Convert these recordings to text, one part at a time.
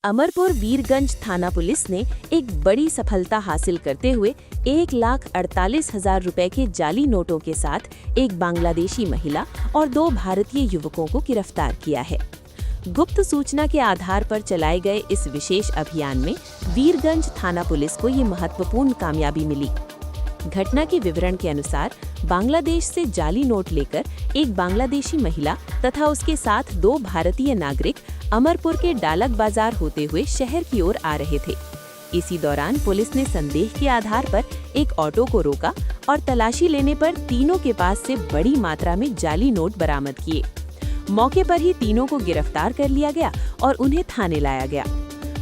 अमरपुर वीरगंज थाना पुलिस ने एक बड़ी सफलता हासिल करते हुए 1,48,000 रुपए के जाली नोटों के साथ एक बांग्लादेशी महिला और 2 भारतीय युवकों को गिरफ्तार किया है। गुप्त सूचना के आधार पर चलाए गए इस विशेष अभियान में वीरगंज थाना पुलिस को ये महत्वपूर्ण कामयाबी मिली। घटना के विवरण के अनुसार बांग्लादेश से जाली नोट लेकर एक बांग्लादेशी महिला तथा उसके साथ 2 भारतीय नागरिक अमरपुर के डालक बाजार होते हुए शहर की ओर आ रहे थे। इसी दौरान पुलिस ने संदेह के आधार पर एक ऑटो को रोका और तलाशी लेने पर तीनों के पास से बड़ी मात्रा में जाली नोट बरामद किए। मौके पर ही तीनों को गिरफ्तार कर लिया गया और उन्हें थाने लाया गया।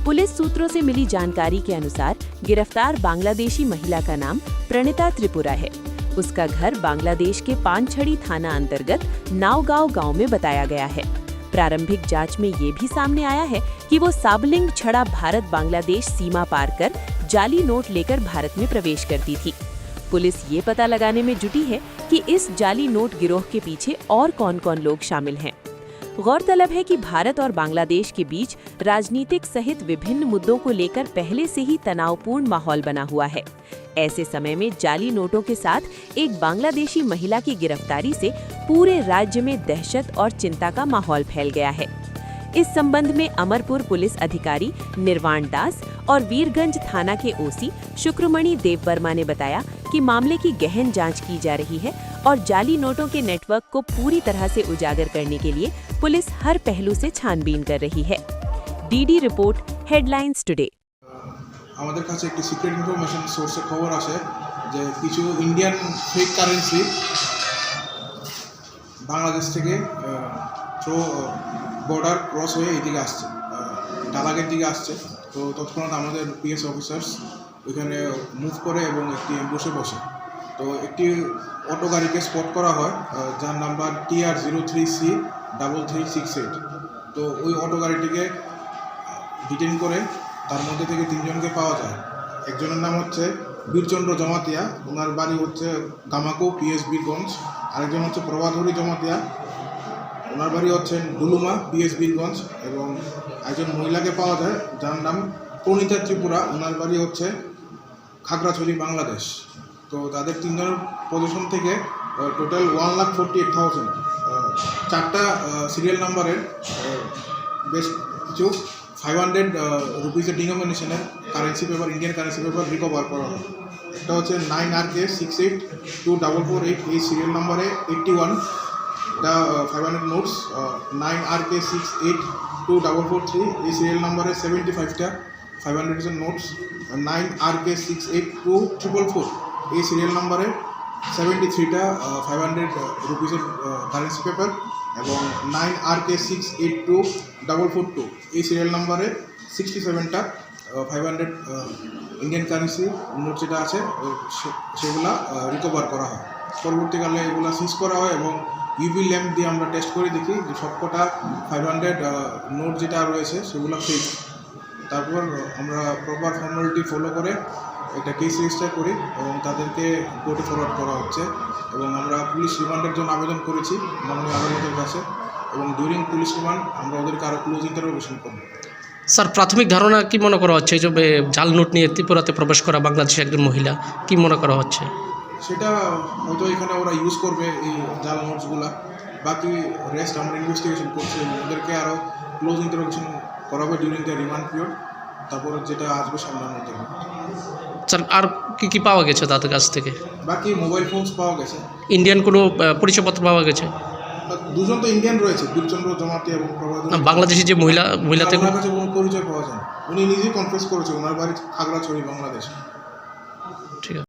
पुलिस सूत्रों से मिली जानकारी के अनुसार गिरफ्तार बांग्लादेशी महिला का नाम प्रणिता त्रिपुरा है। उसका घर बांग्लादेश के पानछड़ी थाना अंतर्गत नावगांव गांव में बताया गया है। प्रारंभिक जांच में ये भी सामने आया है कि वो साबलिंग छड़ा भारत बांग्लादेश सीमा पार कर जाली नोट लेकर भारत में प्रवेश करती थी। पुलिस ये पता लगाने में जुटी है कि इस जाली नोट गिरोह के पीछे और कौन-कौन लोग शामिल हैं। गौरतलब है कि भारत और बांग्लादेश के बीच राजनीतिक सहित विभिन्न मुद्दों को लेकर पहले से ही तनावपूर्ण माहौल बना हुआ है। ऐसे समय में जाली नोटों के साथ एक बांग्लादेशी महिला की गिरफ्तारी से पूरे राज्य में दहशत और चिंता का माहौल फैल गया है। इस संबंध में अमरपुर पुलिस अधिकारी निर्वाण दास और वीरगंज थाना के ओसी शुक्रमणि देववर्मा ने बताया कि मामले की गहन जांच की जा रही है और जाली नोटों के नेटवर्क को पूरी तरह से उजागर करने के लिए पुलिस हर पहलू से छानबीन कर रही है। DD report, headlines today. আমাদের কাছে একটি সিক্রেট ইনফরমেশন সোর্সে খবর আসে যে কিছু ইন্ডিয়ান ফেক কারেন্সি বাংলাদেশ থেকে থ্রু বর্ডার ক্রস হয়ে এদিকে আসছে, ডালাগের দিকে আসছে। তো তৎক্ষণাৎ আমাদের পিএস অফিসার্স ওইখানে মুভ করে এবং একটি অ্যাম্বুশে বসে। তো একটি অটো গাড়িকে স্পট করা হয় যার নাম্বার TR03C3368। তো ওই অটো গাড়িটিকে ডিটেইন করে তার মধ্যে থেকে 3 জনকে পাওয়া যায়। একজনের নাম হচ্ছে বীরচন্দ্র জমাতিয়া, ওনার বাড়ি হচ্ছে গামাকো পিএস বীরগঞ্জ। আরেকজন হচ্ছে প্রভাধরী জমাতিয়া, ওনার বাড়ি হচ্ছে ডুলুমা পিএস বীরগঞ্জ। এবং একজন মহিলাকে পাওয়া যায় যার নাম প্রণিতা ত্রিপুরা, ওনার বাড়ি হচ্ছে খাগড়াছড়ি বাংলাদেশ। তো তাদের 3 জনের পজিশন থেকে টোটাল 1,48,000 4টা সিরিয়াল নাম্বারের বেশ কিছু 500 রুপিসের ডিনোমিনেশনের currency paper, Indian currency paper recover করা হয়। একটা হচ্ছে 9RK682448, এই সিরিয়াল নাম্বারে 81টা 500 নোটস। 9RK682443, এই সিরিয়াল নাম্বারে 75টা 500 নোটস। 9RK682444, এই সিরিয়াল নাম্বারে 73টা 500 রুপিসের কারেন্সি পেপার। এবং 9RK682442, এই সিরিয়াল নাম্বারে 67টা 500 ইন্ডিয়ান কারেন্সি নোট যেটা আছে সেগুলা রিকভার করা হয়। পরবর্তীকালে এগুলা সিজ করা হয় এবং ইউভি ল্যাম্প দিয়ে আমরা টেস্ট করে দেখি যে সবকটা 500 নোট যেটা রয়েছে সেগুলো ফেক। তারপর আমরা প্রপার ফর্মালিটি ফলো করে একটা কেস রেজিস্টার করি এবং তাদেরকে কোর্টে ফরওয়ার্ড করা হচ্ছে। এবং আমরা পুলিশ রিমান্ডের জন্য আবেদন করেছি মাননীয় আদালতের কাছে, এবং ডিউরিং পুলিশ রিমান্ড আমরা ওদেরকে আরও ক্লোজ ইন্টারোগেশন করব। স্যার, প্রাথমিক ধারণা কি মনে করা হচ্ছে যে জাল নোট নিয়ে ত্রিপুরাতে প্রবেশ করা বাংলাদেশের একজন মহিলা, কি মনে করা হচ্ছে? সেটা হয়তো এখানে ওরা ইউজ করবে এই জাল নোটসগুলা। বাকি রেস্ট আমরা ইনভেস্টিগেশন করছি, ওদেরকে আরও ক্লোজ ইন্টারোগেশন করাবে ডিউরিং দ্য রিমান্ড পিরিয়ড। তারপরে যেটা আসবে সামনে আমরা দেখব। স্যার, আর কি পাওয়া গেছে তাদের কাছ থেকে? বাকি মোবাইল ফোনস পাওয়া গেছে। ইন্ডিয়ান কোনো পরিচয়পত্র পাওয়া গেছে? 2 জন তো ইন্ডিয়ান রয়েছে, বীরচন্দ্র জমাতিয়া এবং প্রভাধরী। বাংলাদেশি যে মহিলাতে ওনার কাছে কোনো পরিচয় পাওয়া যায় না। উনি নিজেই কনফেস করেছে ওনার বাড়ি খাগড়াছড়ি বাংলাদেশ। ঠিক আছে।